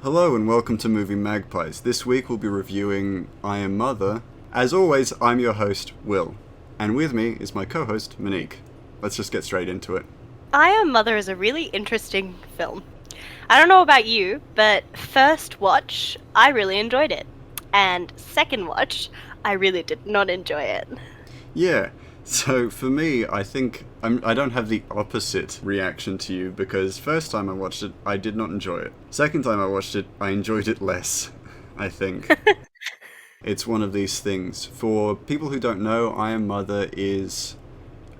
Hello and welcome to Movie Magpies. This week we'll be reviewing I Am Mother. As always, I'm your host, Will. And with me is my co-host, Monique. Let's just get straight into it. I Am Mother is a really interesting film. I don't know about you, but first watch, I really enjoyed it. And second watch, I really did not enjoy it. Yeah, so for me, I think I don't have the opposite reaction to you because first time I watched it, I did not enjoy it. Second time I watched it, I enjoyed it less, I think. It's one of these things. For people who don't know, I Am Mother is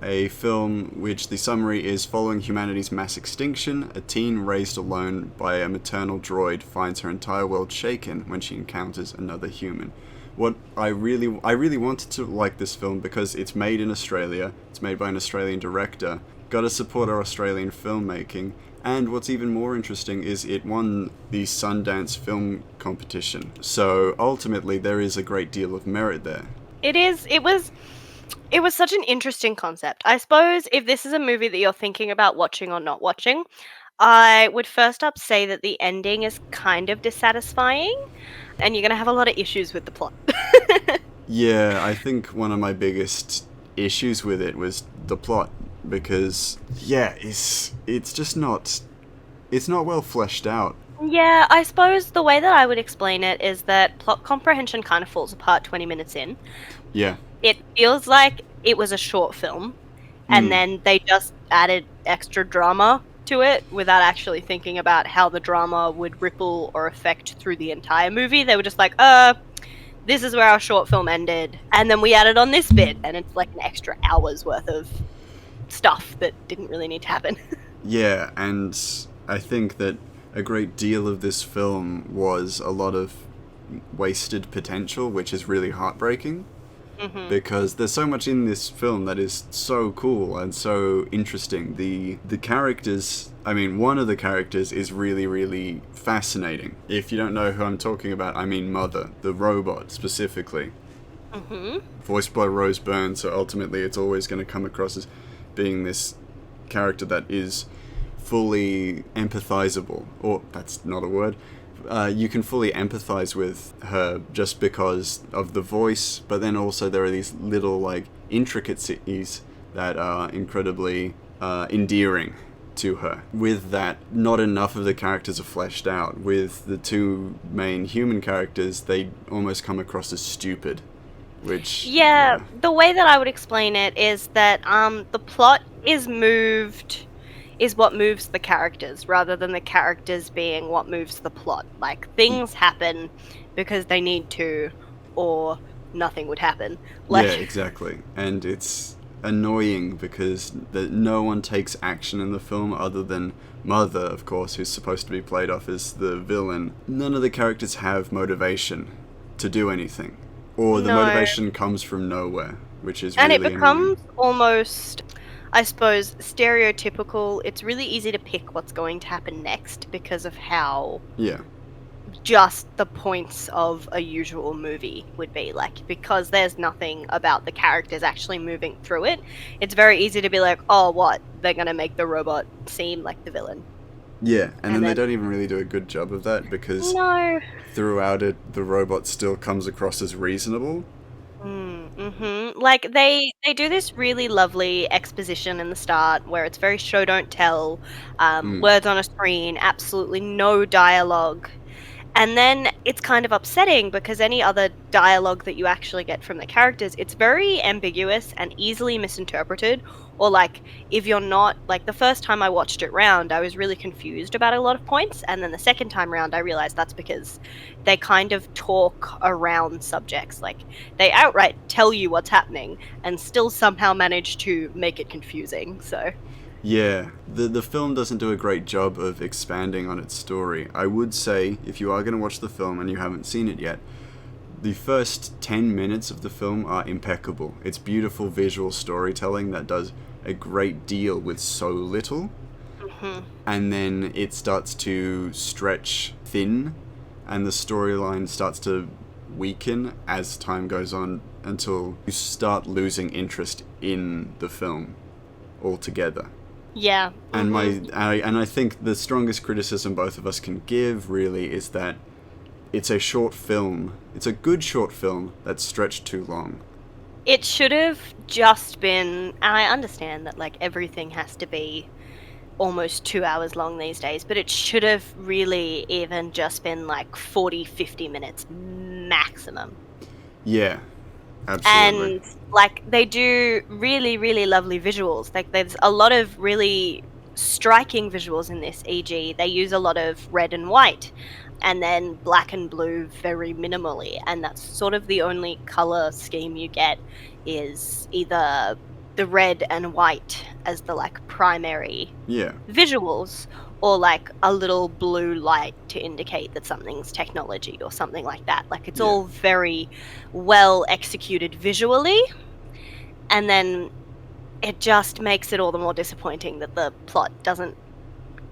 a film which the summary is following humanity's mass extinction, a teen raised alone by a maternal droid finds her entire world shaken when she encounters another human. What I really wanted to like this film because it's made in Australia, it's made by an Australian director, gotta support our Australian filmmaking, and what's even more interesting is it won the Sundance Film Competition. So ultimately there is a great deal of merit there. It was such an interesting concept. I suppose if this is a movie that you're thinking about watching or not watching, I would first up say that the ending is kind of dissatisfying, and you're going to have a lot of issues with the plot. Yeah, I think one of my biggest issues with it was the plot because it's just not well fleshed out. Yeah, I suppose the way that I would explain it is that plot comprehension kind of falls apart 20 minutes in. Yeah. It feels like it was a short film, and then they just added extra drama to it without actually thinking about how the drama would ripple or affect through the entire movie. They were just like, this is where our short film ended, and then we added on this bit, and it's like an extra hour's worth of stuff that didn't really need to happen. Yeah, and I think that a great deal of this film was a lot of wasted potential, which is really heartbreaking. Mm-hmm. Because there's so much in this film that is so cool and so interesting. The characters, I mean, one of the characters is really, really fascinating. If you don't know who I'm talking about, I mean Mother, the robot specifically. Mm-hmm. Voiced by Rose Byrne, so ultimately it's always going to come across as being this character that is fully empathizable. Or, that's not a word. You can fully empathize with her just because of the voice, but then also there are these little like intricacies that are incredibly endearing to her. With that, not enough of the characters are fleshed out. With the two main human characters, they almost come across as stupid, which... Yeah, the way that I would explain it is that the plot is what moves the characters rather than the characters being what moves the plot. Like, things happen because they need to, or nothing would happen. Like, yeah, exactly. And it's annoying because no one takes action in the film other than Mother, of course, who's supposed to be played off as the villain. None of the characters have motivation to do anything. Or the motivation comes from nowhere, which is really annoying. And it becomes almost, I suppose, stereotypical. It's really easy to pick what's going to happen next because of how just the points of a usual movie would be. Like, because there's nothing about the characters actually moving through it, it's very easy to be like, oh, what? They're going to make the robot seem like the villain. Yeah, and then they don't even really do a good job of that because throughout it, the robot still comes across as reasonable. Mm-hmm. Like, they do this really lovely exposition in the start where it's very show don't tell, words on a screen, absolutely no dialogue. And then it's kind of upsetting because any other dialogue that you actually get from the characters, it's very ambiguous and easily misinterpreted. Or like, if you're not, like the first time I watched it round, I was really confused about a lot of points. And then the second time round, I realized that's because they kind of talk around subjects. Like, they outright tell you what's happening and still somehow manage to make it confusing, so... Yeah, the film doesn't do a great job of expanding on its story. I would say, if you are going to watch the film and you haven't seen it yet, the first 10 minutes of the film are impeccable. It's beautiful visual storytelling that does a great deal with so little. Mm-hmm. And then it starts to stretch thin, and the storyline starts to weaken as time goes on until you start losing interest in the film altogether. Yeah. And Mm-hmm. I think the strongest criticism both of us can give really is that it's a short film. It's a good short film that's stretched too long. It should have just been, and I understand that like everything has to be almost 2 hours long these days, but it should have really even just been like 40, 50 minutes maximum. Yeah, absolutely. And like they do really, really lovely visuals. Like there's a lot of really striking visuals in this, e.g. they use a lot of red and white and then black and blue very minimally, and that's sort of the only color scheme you get is either the red and white as the like primary Yeah, visuals, or like a little blue light to indicate that something's technology or something like that. Like it's yeah, all very well executed visually, and then it just makes it all the more disappointing that the plot doesn't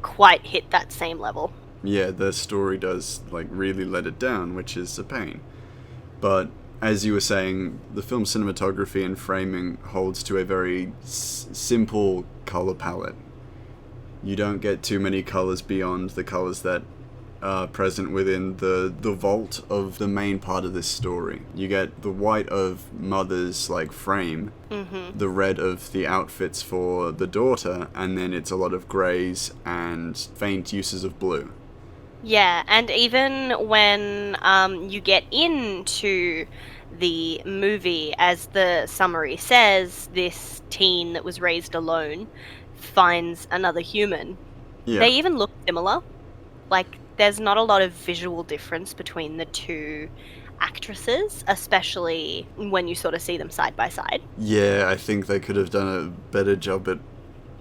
quite hit that same level. yeah. The story does like really let it down, which is a pain. But as you were saying, the film's cinematography and framing holds to a very simple color palette. You don't get too many colors beyond the colors that are present within the vault of the main part of this story. You get the white of Mother's like frame, the red of the outfits for the daughter, and then it's a lot of greys and faint uses of blue. Yeah, and even when you get into the movie, as the summary says, this teen that was raised alone finds another human. Yeah. They even look similar. Like, there's not a lot of visual difference between the two actresses, especially when you sort of see them side by side. Yeah, I think they could have done a better job at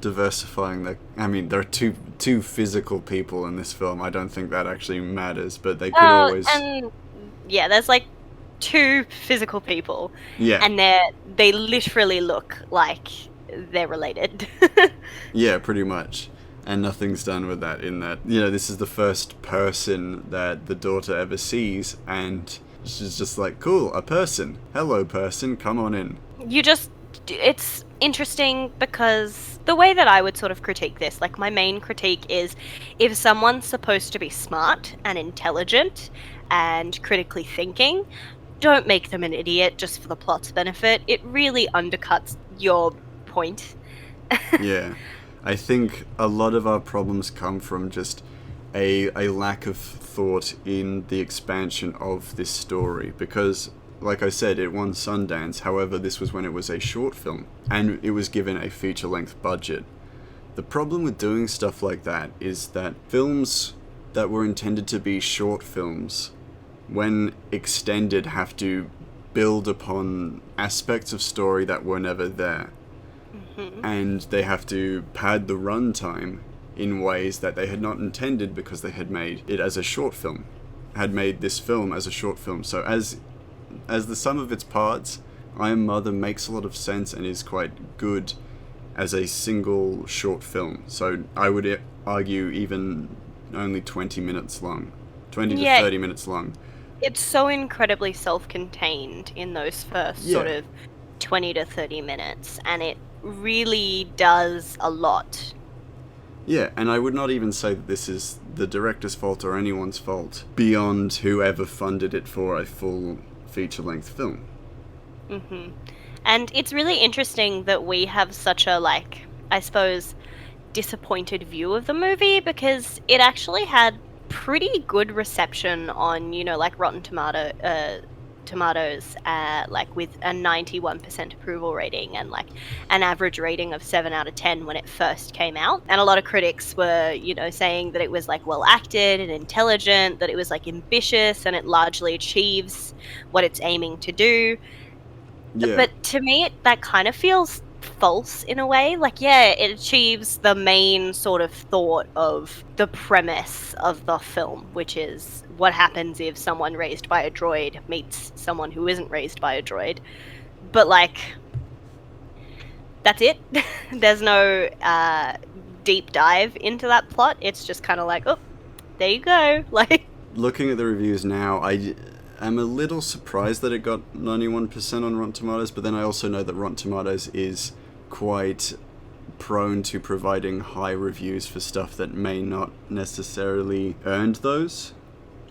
diversifying the. I mean, there are two physical people in this film. I don't think that actually matters, but they could always. And yeah, there's like two physical people, Yeah, and they literally look like they're related. yeah, pretty much. And nothing's done with that. In that, this is the first person that the daughter ever sees, and she's just like, "Cool, a person. Hello, person. Come on in." It's interesting because the way that I would sort of critique this, like my main critique is if someone's supposed to be smart and intelligent and critically thinking, don't make them an idiot just for the plot's benefit. It really undercuts your point. Yeah, I think a lot of our problems come from just a lack of thought in the expansion of this story, because like I said, it won Sundance. However, this was when it was a short film, and it was given a feature-length budget. The problem with doing stuff like that is that films that were intended to be short films, when extended, have to build upon aspects of story that were never there. And they have to pad the runtime in ways that they had not intended because they had made it as a short film, had made this film as a short film. So as the sum of its parts, I Am Mother makes a lot of sense and is quite good as a single short film. So I would argue even only 20 minutes long, 20 to 30 minutes long. It's so incredibly self-contained in those first sort of 20 to 30 minutes, and it really does a lot. Yeah, and I would not even say that this is the director's fault or anyone's fault beyond whoever funded it for a full feature-length film. And it's really interesting that we have such a, like, I suppose, disappointed view of the movie, because it actually had pretty good reception on, like Rotten Tomatoes, like with a 91% approval rating and like an average rating of 7 out of 10 when it first came out. And a lot of critics were, saying that it was like well acted and intelligent, that it was like ambitious and it largely achieves what it's aiming to do. Yeah. But to me, that kind of feels false in a way. Like, yeah, it achieves the main sort of thought of the premise of the film, which is what happens if someone raised by a droid meets someone who isn't raised by a droid. But, like, that's it. There's no deep dive into that plot. It's just kind of like, oh, there you go. Like, looking at the reviews now, I'm a little surprised that it got 91% on Rotten Tomatoes, but then I also know that Rotten Tomatoes is quite prone to providing high reviews for stuff that may not necessarily earned those.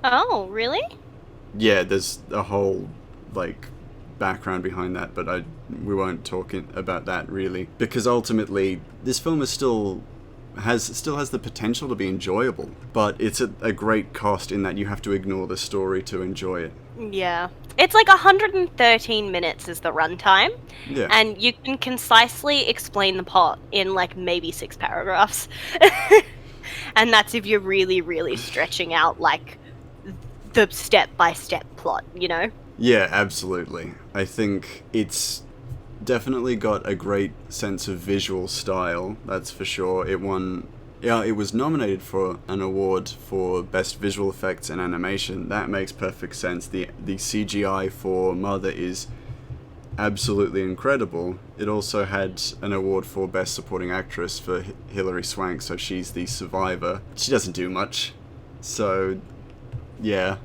Oh, really? Yeah, there's a whole, like, background behind that, but we won't talk about that, really. Because ultimately, this film is still has the potential to be enjoyable, but it's at a great cost in that you have to ignore the story to enjoy it. Yeah. It's like 113 minutes is the runtime, Yeah. and you can concisely explain the plot in like maybe 6 paragraphs. And that's if you're really, really stretching out like the step-by-step plot, you know? Yeah, absolutely. I think it's definitely got a great sense of visual style, that's for sure. It was nominated for an award for Best Visual Effects and Animation. That makes perfect sense. The CGI for Mother is absolutely incredible. It also had an award for Best Supporting Actress for Hilary Swank, so she's the survivor. She doesn't do much, so yeah.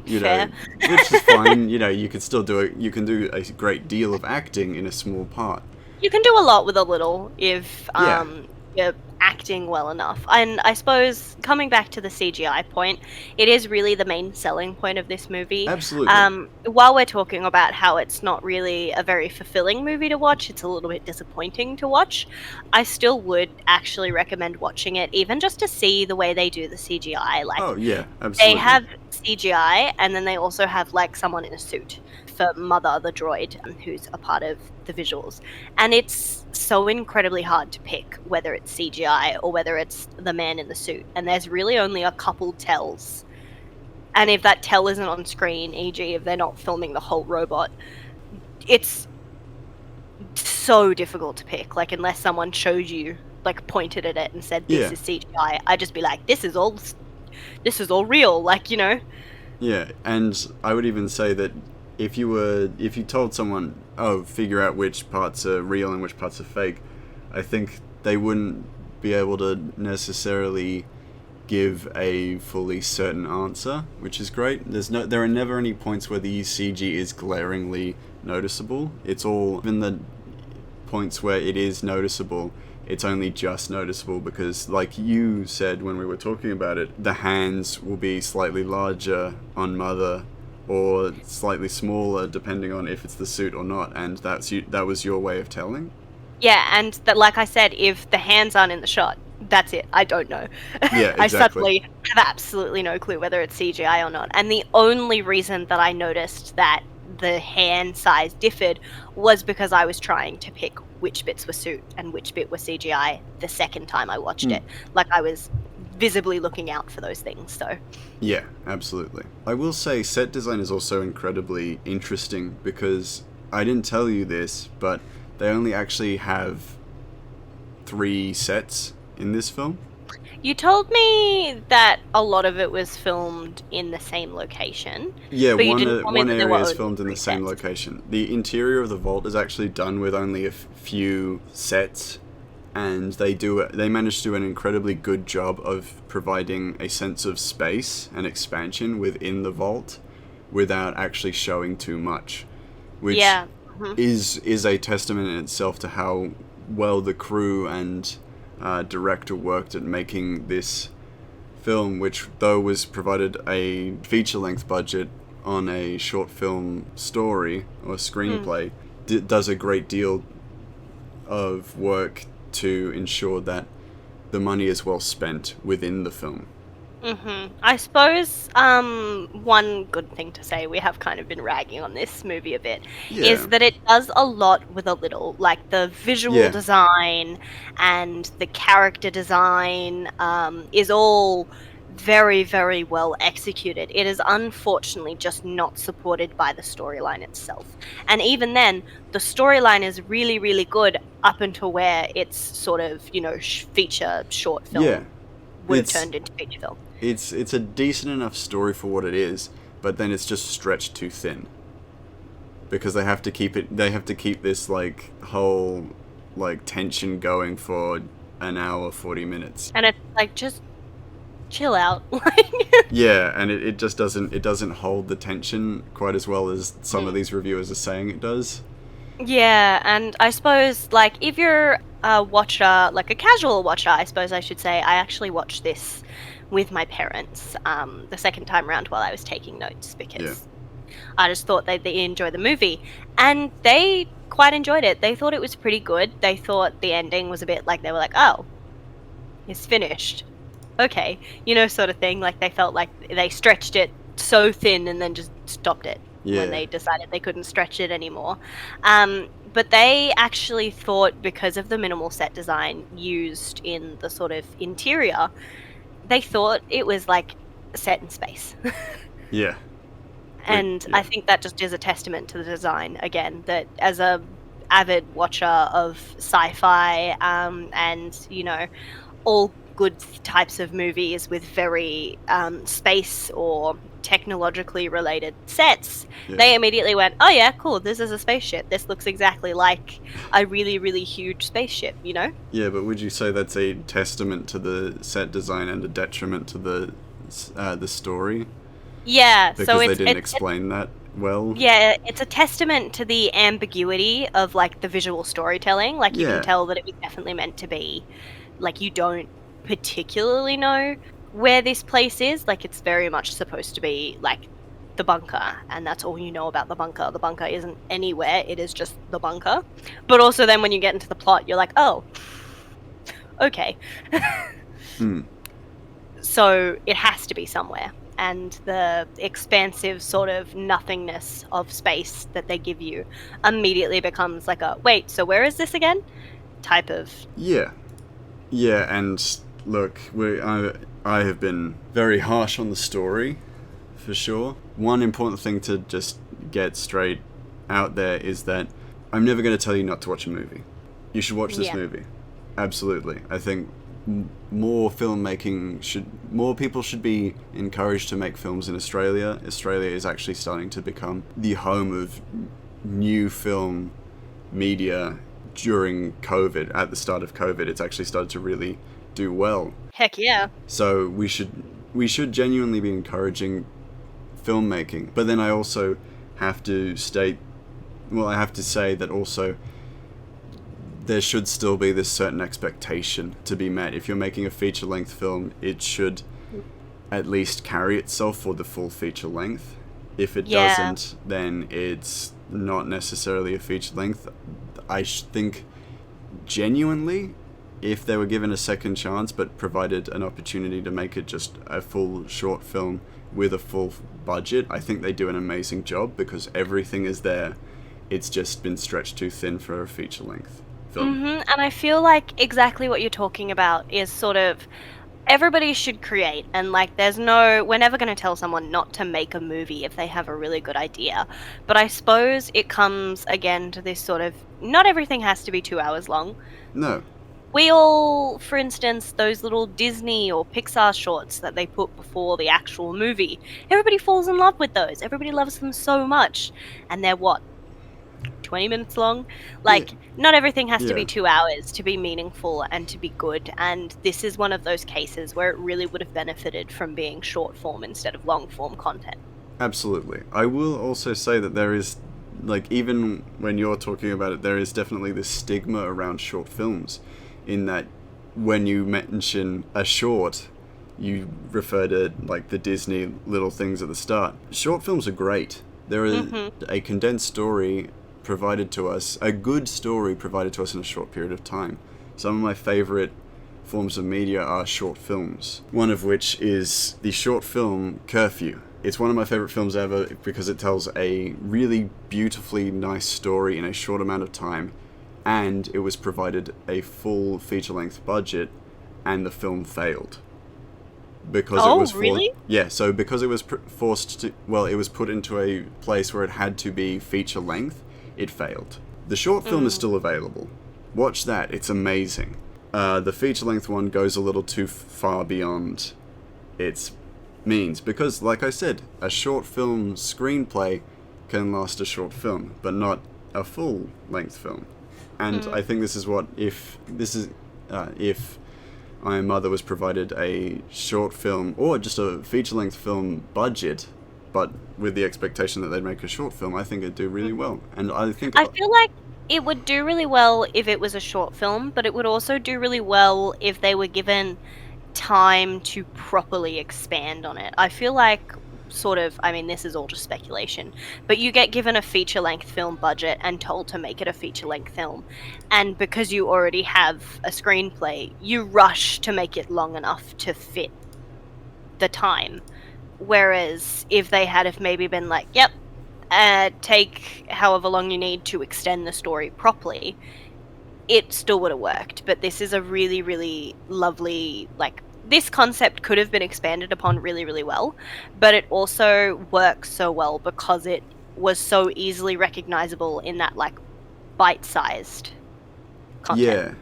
Fair. Which is fine. You could still do it. You can do a great deal of acting in a small part. You can do a lot with a little if Yeah. you're acting well enough. And I suppose, coming back to the CGI point, it is really the main selling point of this movie. Absolutely. While we're talking about how it's not really a very fulfilling movie to watch, it's a little bit disappointing to watch, I still would actually recommend watching it, even just to see the way they do the CGI. Like, Oh, yeah, absolutely. they have CGI, and then they also have like someone in a suit for Mother, the droid, who's a part of the visuals. And it's so incredibly hard to pick whether it's CGI or whether it's the man in the suit. And there's really only a couple tells. And if that tell isn't on screen, e.g. if they're not filming the whole robot, it's so difficult to pick. Like, unless someone showed you, like, pointed at it and said, this is CGI, I'd just be like, this is all real, like, you know? Yeah, and I would even say that if you told someone, oh, figure out which parts are real and which parts are fake, I think they wouldn't be able to necessarily give a fully certain answer, which is great. There are never any points where the CG is glaringly noticeable. It's all, even the points where it is noticeable, it's only just noticeable because, like you said when we were talking about it, the hands will be slightly larger on Mother or slightly smaller depending on if it's the suit or not, and that was your way of telling? Yeah, and that, like I said, if the hands aren't in the shot, that's it. I don't know. Yeah, exactly. I suddenly have absolutely no clue whether it's CGI or not. And the only reason that I noticed that the hand size differed was because I was trying to pick which bits were suit and which bit were CGI the second time I watched it. Like, I was visibly looking out for those things, so. Yeah, absolutely. I will say set design is also incredibly interesting because I didn't tell you this, but they only actually have 3 sets in this film. You told me that a lot of it was filmed in the same location. Yeah, but you didn't tell me one that there area were is filmed in the same sets. location. The interior of the vault is actually done with only a few sets, and they manage to do an incredibly good job of providing a sense of space and expansion within the vault without actually showing too much, which is a testament in itself to how well the crew and director worked at making this film, which though was provided a feature-length budget on a short film story or screenplay, does a great deal of work to ensure that the money is well spent within the film. I suppose one good thing to say, we have kind of been ragging on this movie a bit, is that it does a lot with a little. Like, the visual design and the character design is all very, very well executed. It is unfortunately just not supported by the storyline itself. And even then, the storyline is really, really good up until where it's sort of, feature short film would have turned into feature film. It's a decent enough story for what it is, but then it's just stretched too thin. Because they have to keep this whole tension going for an hour, 40 minutes. And it's like, just chill out. Yeah, and it just doesn't hold the tension quite as well as some of these reviewers are saying it does. Yeah, and I suppose, if you're watcher, like a casual watcher, I suppose I should say, I actually watched this with my parents the second time around while I was taking notes because I just thought they enjoy the movie. And they quite enjoyed it. They thought it was pretty good. They thought the ending was a bit like, they were like, oh, it's finished. Okay. Sort of thing. Like they felt like they stretched it so thin and then just stopped it when they decided they couldn't stretch it anymore. But they actually thought, because of the minimal set design used in the sort of interior, they thought it was like set in space. Yeah. And I think that just is a testament to the design, again, that as a avid watcher of sci-fi and, all good types of movies with very space or technologically related sets, they immediately went, oh yeah, cool, this is a spaceship. This looks exactly like a really, really huge spaceship, Yeah, but would you say that's a testament to the set design and a detriment to the story? Yeah, Because so they didn't explain that well? Yeah, it's a testament to the ambiguity of, like, the visual storytelling. Like, you can tell that it was definitely meant to be, like, you don't particularly know where this place is. Like, it's very much supposed to be, like, the bunker, and that's all you know about the bunker. The bunker isn't anywhere, it is just the bunker. But also then when you get into the plot, you're like, oh, okay. So it has to be somewhere. And the expansive sort of nothingness of space that they give you immediately becomes like a, wait, so where is this again? Type of... Yeah, and look, I have been very harsh on the story, for sure. One important thing to just get straight out there is that I'm never going to tell you not to watch a movie. You should watch this movie. Absolutely. I think more people should be encouraged to make films in Australia. Australia is actually starting to become the home of new film media during COVID. At the start of COVID, it's actually started to really do well. Heck yeah. So we should genuinely be encouraging filmmaking. But then I also have to say that also there should still be this certain expectation to be met. If you're making a feature-length film, it should at least carry itself for the full feature length. If it doesn't, then it's not necessarily a feature length. I think genuinely, if they were given a second chance but provided an opportunity to make it just a full short film with a full budget, I think they do an amazing job because everything is there. It's just been stretched too thin for a feature length film. And I feel like exactly what you're talking about is sort of, everybody should create, and like we're never going to tell someone not to make a movie if they have a really good idea. But I suppose it comes again to this sort of, not everything has to be 2 hours long. No. We all, for instance, those little Disney or Pixar shorts that they put before the actual movie, everybody falls in love with those. Everybody loves them so much. And they're 20 minutes long? Like, not everything has to be 2 hours to be meaningful and to be good. And this is one of those cases where it really would have benefited from being short form instead of long form content. Absolutely. I will also say that there is, like, even when you're talking about it, there is definitely this stigma around short films, in that when you mention a short, you refer to, like, the Disney little things at the start. Short films are great. There is a condensed story provided to us, a good story provided to us in a short period of time. Some of my favorite forms of media are short films, one of which is the short film Curfew. It's one of my favorite films ever because it tells a really beautifully nice story in a short amount of time, and it was provided a full feature-length budget, and the film failed. Because it was really? Yeah, so because it was forced to, it was put into a place where it had to be feature-length, it failed. The short film is still available. Watch that, it's amazing. The feature-length one goes a little too far beyond its means, because, like I said, a short film screenplay can last a short film, but not a full-length film. And I think this is what, if My Mother was provided a short film, or just a feature-length film budget, but with the expectation that they'd make a short film, I think it'd do really well. And I feel like It would do really well if it was a short film, but it would also do really well if they were given time to properly expand on it. I feel like this is all just speculation, but you get given a feature-length film budget and told to make it a feature-length film. And because you already have a screenplay, you rush to make it long enough to fit the time. Whereas if they had have maybe been like, yep, take however long you need to extend the story properly, it still would have worked. But this is a really, really lovely, this concept could have been expanded upon really, really well, but it also works so well because it was so easily recognizable in that, bite-sized content. Yeah.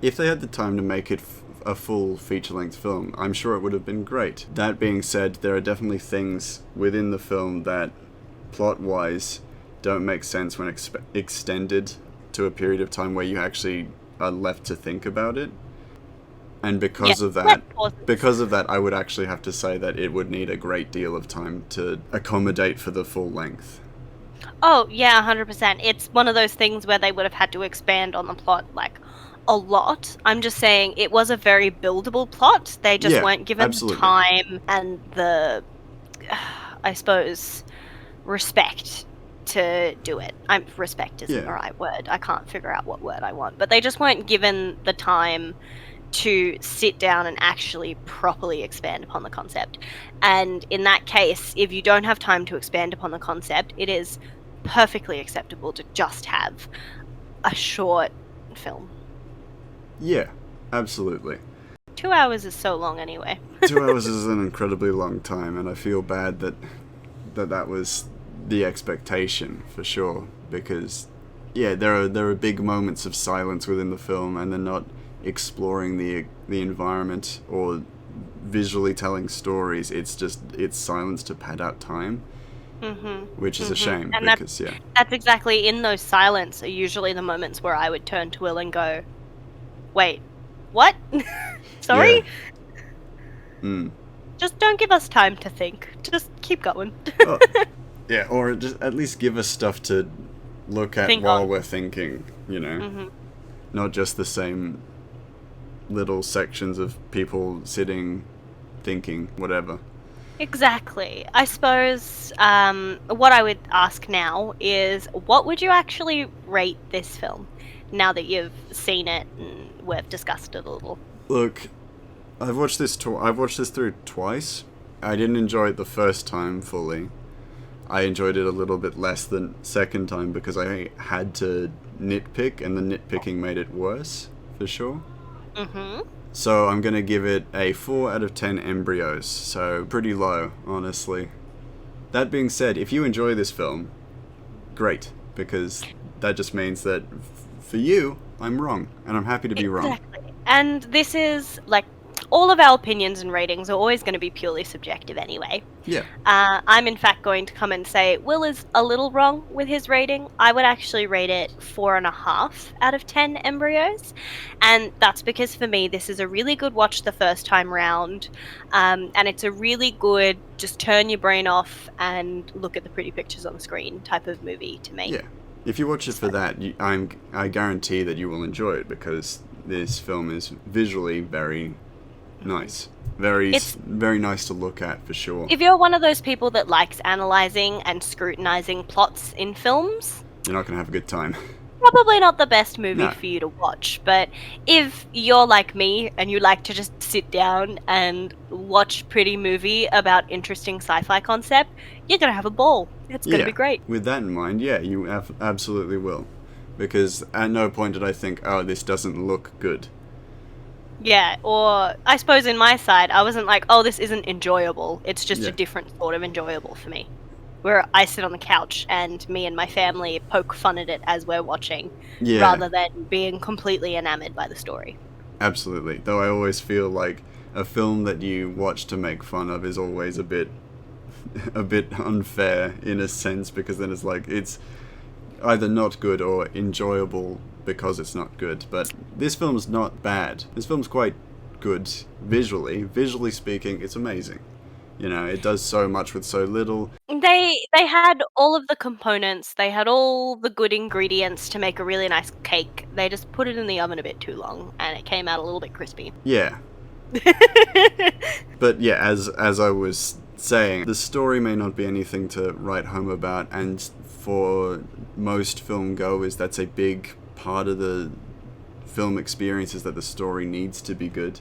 If they had the time to make it a full feature-length film, I'm sure it would have been great. That being said, there are definitely things within the film that, plot-wise, don't make sense when extended to a period of time where you actually are left to think about it. And because of that, I would actually have to say that it would need a great deal of time to accommodate for the full length. Oh, yeah, 100%. It's one of those things where they would have had to expand on the plot, a lot. I'm just saying it was a very buildable plot. They just weren't given the time and the, I suppose, respect to do it. Respect isn't the right word. I can't figure out what word I want. But they just weren't given the time to sit down and actually properly expand upon the concept. And in that case, if you don't have time to expand upon the concept, it is perfectly acceptable to just have a short film. Yeah, absolutely. 2 hours is so long anyway. 2 hours is an incredibly long time, and I feel bad that was the expectation, for sure, because, there are big moments of silence within the film, and they're not exploring the environment or visually telling stories. It's silence to pad out time, which is a shame. And because that's exactly, in those silence are usually the moments where I would turn to Will and go, wait, what? Sorry? Yeah. Just don't give us time to think. Just keep going. Or just at least give us stuff to look at while we're thinking, Not just the same little sections of people sitting, thinking, whatever. Exactly. I suppose what I would ask now is, what would you actually rate this film now that you've seen it and we've discussed it a little? Look, I've watched this through twice. I didn't enjoy it the first time fully. I enjoyed it a little bit less the second time because I had to nitpick, and the nitpicking made it worse, for sure. So I'm going to give it a 4 out of 10 embryos, so pretty low, honestly. That being said, if you enjoy this film, great, because that just means that for you, I'm wrong, and I'm happy to be wrong. Exactly. And this is, all of our opinions and ratings are always going to be purely subjective anyway. Yeah. I'm in fact going to come and say Will is a little wrong with his rating. I would actually rate it 4.5 out of 10 embryos. And that's because for me, this is a really good watch the first time round. And it's a really good just turn your brain off and look at the pretty pictures on the screen type of movie to me. Yeah. If you watch it for that, I guarantee that you will enjoy it, because this film is visually very nice. It's very nice to look at, for sure. If you're one of those people that likes analysing and scrutinising plots in films, you're not going to have a good time. Probably not the best movie for you to watch, but if you're like me and you like to just sit down and watch pretty movie about interesting sci-fi concept, you're going to have a ball. It's going to be great. With that in mind, you absolutely will. Because at no point did I think, oh, this doesn't look good. Yeah, or I suppose in my side, I wasn't like, oh, this isn't enjoyable. It's just a different sort of enjoyable for me. Where I sit on the couch and me and my family poke fun at it as we're watching, rather than being completely enamored by the story. Absolutely. Though I always feel like a film that you watch to make fun of is always a bit unfair in a sense, because then it's either not good or enjoyable because it's not good. But this film's not bad. This film's quite good visually. Visually speaking, it's amazing. You know, it does so much with so little. They had all of the components. They had all the good ingredients to make a really nice cake. They just put it in the oven a bit too long, and it came out a little bit crispy. Yeah. But yeah, as I was saying, the story may not be anything to write home about, and for most film goers, that's a big part of the film experience, is that the story needs to be good.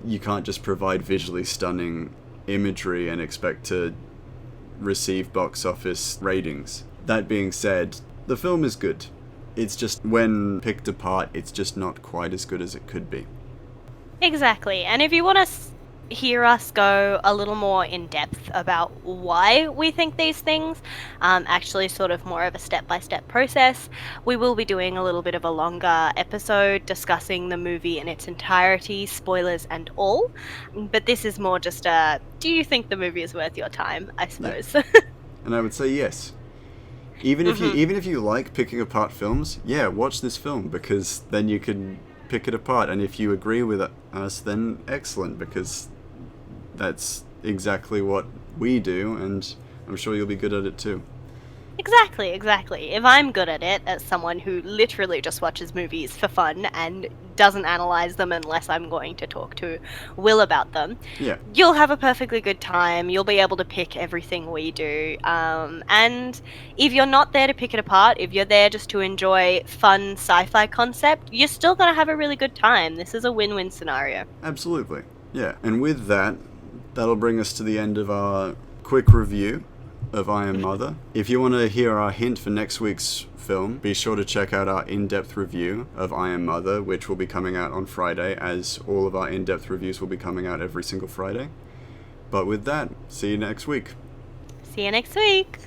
You can't just provide visually stunning imagery and expect to receive box office ratings. That being said, the film is good. It's just, when picked apart, it's just not quite as good as it could be. Exactly. And if you want to hear us go a little more in depth about why we think these things, actually sort of more of a step-by-step process, we will be doing a little bit of a longer episode discussing the movie in its entirety, spoilers and all. But this is more just a, do you think the movie is worth your time, I suppose. Yeah. And I would say yes. Even if you like picking apart films, yeah, watch this film, because then you can pick it apart. And if you agree with us, then excellent, because that's exactly what we do, and I'm sure you'll be good at it too. Exactly. If I'm good at it, as someone who literally just watches movies for fun and doesn't analyze them unless I'm going to talk to Will about them, yeah, you'll have a perfectly good time. You'll be able to pick everything we do. And if you're not there to pick it apart, if you're there just to enjoy fun sci-fi concept, you're still going to have a really good time. This is a win-win scenario. Absolutely. Yeah. And with that, that'll bring us to the end of our quick review of I Am Mother. If you want to hear our hint for next week's film, be sure to check out our in-depth review of I Am Mother, which will be coming out on Friday, as all of our in-depth reviews will be coming out every single Friday. But with that, see you next week. See you next week.